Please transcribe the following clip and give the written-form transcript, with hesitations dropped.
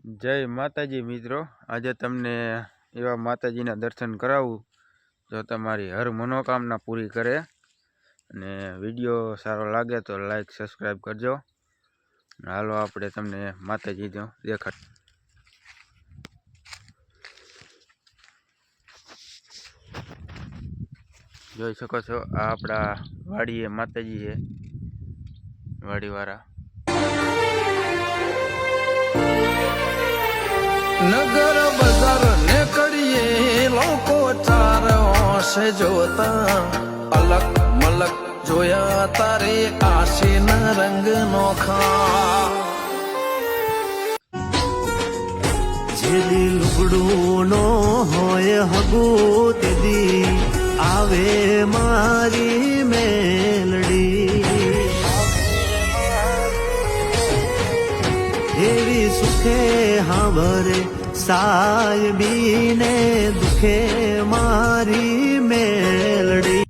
જય માતાજી મિત્રો, આજે તમને એવા માતાજીના દર્શન કરાવું જો તમારી હર મનોકામના પૂરી કરે। અને વિડીયો સારો લાગે તો લાઈક સબસ્ક્રાઈબ કરજો। હાલો આપણે તમને માતાજીનો દેખાડ જોઈ શકો છો। આ આપણા વાડીએ માતાજી છે, વાડીવાળા। नगर बाजार ने करिए लोको चार से जोता अलग मलक जोया तारे आशी न रंग नोखा जेदी लुगड़ू नो होय हगू तेदी आवे मारी मेलडी एवी सुखे हावरे सायबी ने दुखे मारी मेलडी।